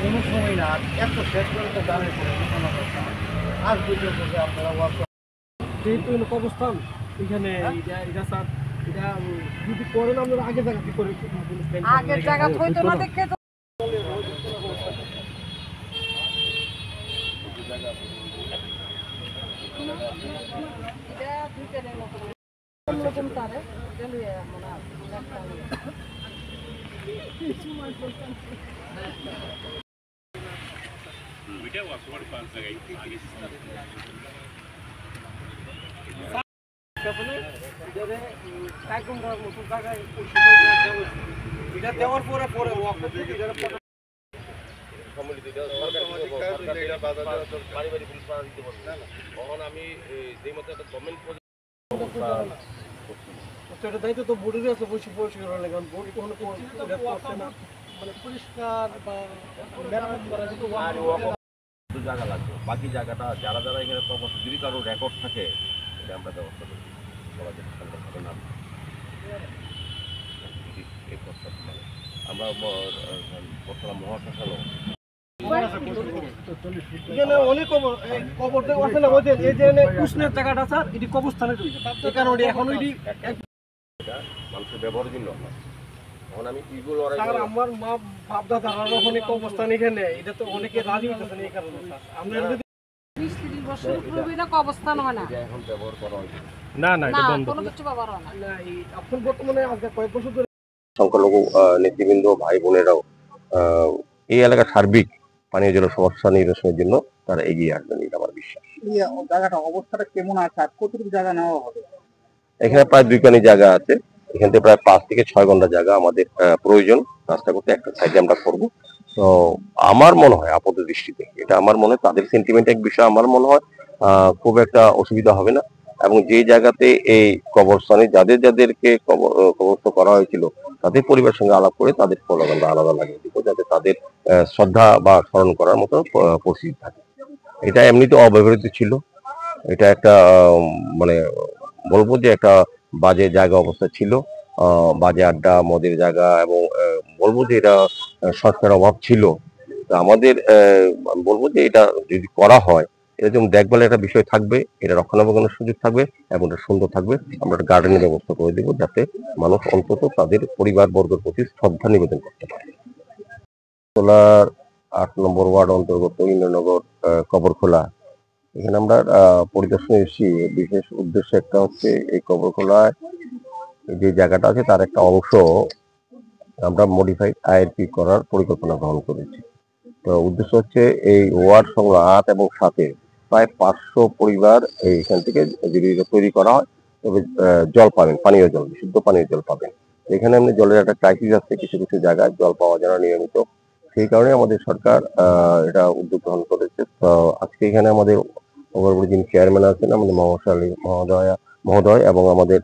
কোনো সময় না, আর এত শেষ পর্যন্ত দাঁড়িয়ে পড়ে আর দুটো করবে আপনারা ওয়ার্ক যেহেতু অবস্থান এখানে এটা স্যার এটা যদি করেন আপনারা আগে জায়গা কি করে আগের জায়গা হইতো না দেখে তো এটা দেওয়ার পরে পরে দায়িত্ব তো বোর্ডের আছে বসে পরিষ্কার হলে কারণ বোর্ড কোনো করছে না মানে পরিষ্কার বা মেরামত করা জায়গা লাগবে, বাকি জায়গাটা যারা যারা এখানে কর্মসূচি যদি কারো রেকর্ড থাকে এটা আমরা ব্যবস্থা করি আমরা মহাশাসন এখানে অনেক কবর আছে না ওই যে এই যে উষ্ণের জায়গাটা স্যার এটি কবরস্থানে এই কারণে এখন ওইটি মানুষের ব্যবহারের জন্য এখন আমি ইগুলো আমার মা বাপ দাদারা অনেক অবস্থান এখানে এটা তো অনেকে রাজি হইতেছে না এই কারণে আমরা 20-30 বছর পূর্বে না অবস্থান হয় না এখন ব্যবহার করা হয় না না এটা বন্ধ কোনো কিছু ব্যবহার হয় না এখন বর্তমানে আজকে কয়েক বছর ধরে সংখ্যালঘু নেতৃবৃন্দ ভাই বোনেরাও এই এলাকার সার্বিক পানীয় জল সমস্যা নিরসনের জন্য তারা এগিয়ে আসবেন, এটা আমার বিশ্বাস। জায়গাটা অবস্থাটা কেমন আছে আর কতটুকু জায়গা নেওয়া হবে? এখানে প্রায় 2 কানি জায়গা আছে, এখান থেকে প্রায় 5 থেকে 6 ঘন্টা জায়গা আমাদের প্রয়োজন কাজটা করতে, একটা সাইডে আমরা করবো। তো আমার মনে হয় আপাত দৃষ্টিতে এটা আমার মনে হয় তাদের সেন্টিমেন্ট এক বিষয়, আমার মনে হয় খুব একটা অসুবিধা হবে না। এবং যে জায়গাতে এই কবরস্থানে যাদের যাদেরকে কবরস্থ করা হয়েছিল তাদের পরিবারের সঙ্গে আলাপ করে তাদের স্লোগান আলাদা লাগিয়ে দিব, যাতে তাদের শ্রদ্ধা বা স্মরণ করার মতো পরিস্থিতি থাকে। এটা এমনিতে অব্যবহৃত ছিল, এটা একটা মানে বলবো যে একটা বাজে জায়গা অবস্থা ছিল, বাজে আড্ডা মদের জায়গা, এবং বলবো যে এটা সংস্কার অভাব ছিল। আমাদের বলবো যে এটা যদি করা হয় এটা যেমন দেখভালের একটা বিষয় থাকবে, এটা রক্ষণাবেক্ষণের সুযোগ থাকবে এবং এটা সুন্দর থাকবে। আমরা একটা গার্ডেনের ব্যবস্থা করে দেবো যাতে মানুষ অন্তত তাদের পরিবার বর্গের প্রতি শ্রদ্ধা নিবেদন করতে পারে। তোলার 8 নম্বর ওয়ার্ড অন্তর্গত ইন্দ্রনগর কবরখোলা, এখানে আমরা পরিদর্শনে এসেছি। বিশেষ উদ্দেশ্য একটা হচ্ছে এই কবরখোলায় যে জায়গাটা আছে তার একটা অংশ আমরা মডিফাইড আইআরপি করার পরিকল্পনা গ্রহণ করেছি। তো উদ্দেশ্য হচ্ছে এই ওয়ার্ড সংলগ্ন 8 এবং 7 প্রায় 500 পরিবার এইখান থেকে যদি তৈরি করা হয় তবে জল পাবেন, পানীয় জল, বিশুদ্ধ পানীয় জল পাবেন। এখানে এমনি জলের একটা ক্রাইসিস আছে, কিছু কিছু জায়গায় জল পাওয়া যায় না নিয়মিত, সেই কারণে আমাদের সরকার এটা উদ্যোগ গ্রহণ করেছে। তো আজকে এখানে আমাদের যিনি চেয়ারম্যান আছেন আমাদের মহাশালী মহোদয় এবং আমাদের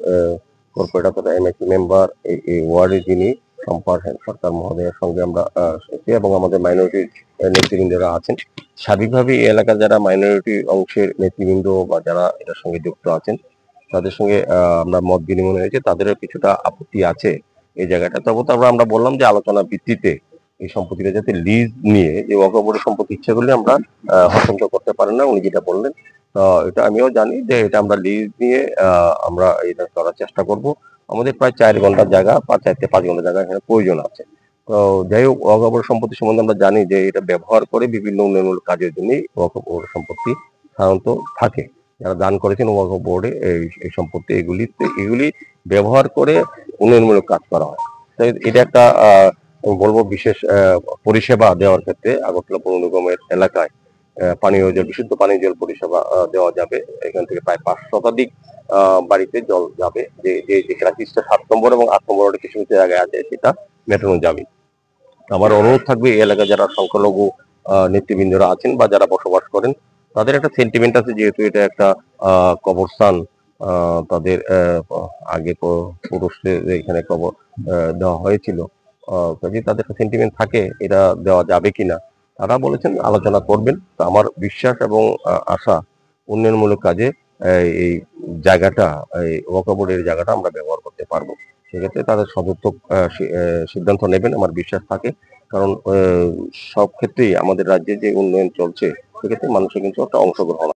কর্পোরেটর এমএসি মেম্বার এই ওয়ার্ডের যিনি সরকার মহোদয়ের সঙ্গে আমরা এবং আমাদের মাইনরিটি নেতৃবৃন্দরা আছেন। সার্বিকভাবে এই এলাকার যারা মাইনরিটি অংশের নেতৃবৃন্দ বা যারা এটার সঙ্গে যুক্ত আছেন তাদের সঙ্গে আমরা মত বিনিময় হয়েছে, তাদেরও কিছুটা আপত্তি আছে এই জায়গাটা। তবে আমরা বললাম যে আলোচনা ভিত্তিতে এই সম্পত্তিটা যাতে লিজ নিয়ে যে ওয়াকফ বোর্ডের সম্পত্তি ইচ্ছে করলে আমরা হস্তান্তর করতে পারেন না, উনি যেটা বললেন। তো এটা আমিও জানি যে এটা আমরা লিজ নিয়ে আমরা এটা করার চেষ্টা করব। আমাদের প্রায় 4 ঘন্টার জায়গা, 4 থেকে 5 ঘন্টা জায়গা এখানে প্রয়োজন আছে। তো যাই হোক, ওয়াকফ বোর্ড সম্পত্তি সম্বন্ধে আমরা জানি যে এটা ব্যবহার করে বিভিন্ন উন্নয়নমূলক কাজের জন্য ওয়াকফ বোর্ড সম্পত্তি সাধারণত থাকে। যারা দান করেছেন ওয়াকফ বোর্ডে এই সম্পত্তি এগুলি ব্যবহার করে উন্নয়নমূলক কাজ করা হয়। তাই এটা একটা বলবো বিশেষ পরিষেবা দেওয়ার ক্ষেত্রে আগরতলা পৌর নিগমের এলাকায় পানীয় জল, বিশুদ্ধ পানীয় জল পরিষেবা দেওয়া যাবে। এখান থেকে প্রায় 5 শতাধিক বাড়িতে জল যাবে। যে ক্রাইসিসটা 7 নম্বর এবং 8 নম্বর ওয়ার্ডে কিছু কিছু জায়গায় আছে সেটা মেটানো যাবে। আমার অনুরোধ থাকবে এই এলাকায় যারা সংখ্যালঘু নেতৃবৃন্দরা আছেন বা যারা বসবাস করেন তাদের একটা সেন্টিমেন্ট আছে, যেহেতু এটা একটা কবরস্থান, তাদের আগে পুরুষদের এখানে কবর দেওয়া হয়েছিল, কাজে তাদের একটা সেন্টিমেন্ট থাকে, এটা দেওয়া যাবে কিনা তারা বলেছেন আলোচনা করবেন। তো আমার বিশ্বাস এবং আশা উন্নয়নমূলক কাজে এই জায়গাটা, এই ওয়াকফ বোর্ডের জায়গাটা আমরা ব্যবহার করতে পারবো। সেক্ষেত্রে তাদের সদর্থক সিদ্ধান্ত নেবেন আমার বিশ্বাস থাকে। কারণ সব ক্ষেত্রেই আমাদের রাজ্যে যে উন্নয়ন চলছে সেক্ষেত্রে মানুষের কিন্তু একটা অংশগ্রহণ